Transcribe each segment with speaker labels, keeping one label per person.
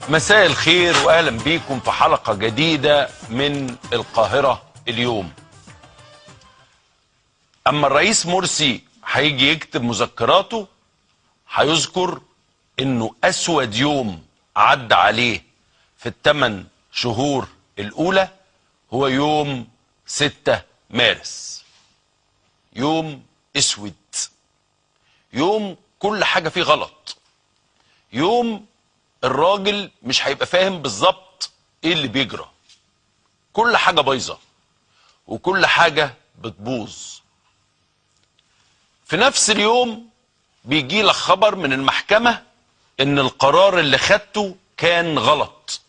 Speaker 1: مساء الخير واهلا بيكم في حلقة جديدة من القاهرة اليوم. اما الرئيس مرسي هيجي يكتب مذكراته هيذكر انه اسود يوم عدى عليه في ال8 شهور الاولى هو يوم 6 مارس. يوم اسود، يوم كل حاجة فيه غلط، يوم الراجل مش هيبقى فاهم بالظبط ايه اللي بيجرى، كل حاجة بايظة وكل حاجة بتبوظ. في نفس اليوم بيجي لك خبر من المحكمة ان القرار اللي خدته كان غلط،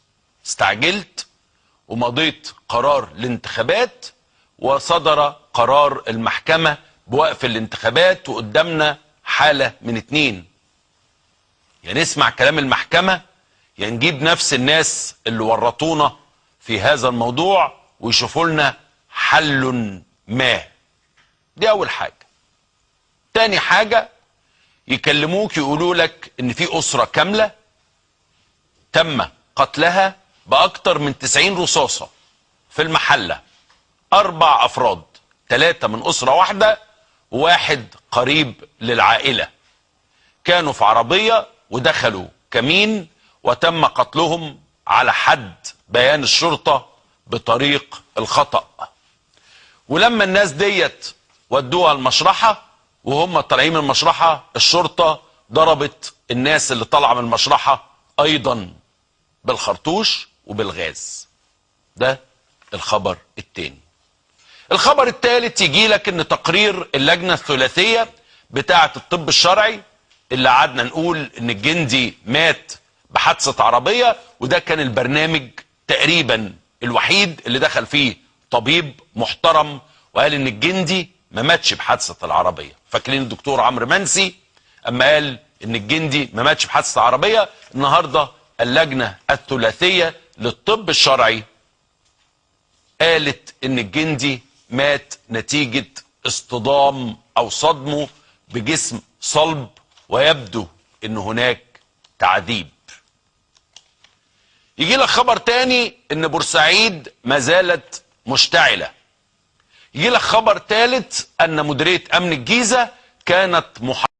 Speaker 1: استعجلت ومضيت قرار الانتخابات وصدر قرار المحكمة بوقف الانتخابات، وقدامنا حالة من اتنين: يا نسمع كلام المحكمة يا نجيب نفس الناس اللي ورطونا في هذا الموضوع ويشوفوا لنا حل ما. دي اول حاجة. تاني حاجة، يكلموك يقولوا لك ان في اسرة كاملة تم قتلها باكتر من 90 رصاصة في المحلة، 4 افراد، 3 من اسرة واحدة وواحد قريب للعائلة، كانوا في عربية ودخلوا كمين وتم قتلهم على حد بيان الشرطة بطريق الخطأ. ولما الناس ديت ودوها المشرحة وهم طالعين من المشرحة الشرطة ضربت الناس اللي طالعة من المشرحة ايضا بالخرطوش وبالغاز. ده الخبر التاني. الخبر الثالث يجي لك ان تقرير اللجنة الثلاثية بتاعة الطب الشرعي اللي قعدنا نقول ان الجندي مات بحادثة عربية، وده كان البرنامج تقريبا الوحيد اللي دخل فيه طبيب محترم وقال ان الجندي ما ماتش بحادثة العربية. فاكرين الدكتور عمرو منسي اما قال ان الجندي ما ماتش بحادثة العربية؟ النهاردة اللجنة الثلاثية للطب الشرعي قالت ان الجندي مات نتيجة اصطدام او صدمه بجسم صلب، ويبدو ان هناك تعذيب. يجي لك خبر تاني ان بورسعيد ما زالت مشتعلة. يجي لك خبر ثالث ان مديرية امن الجيزة كانت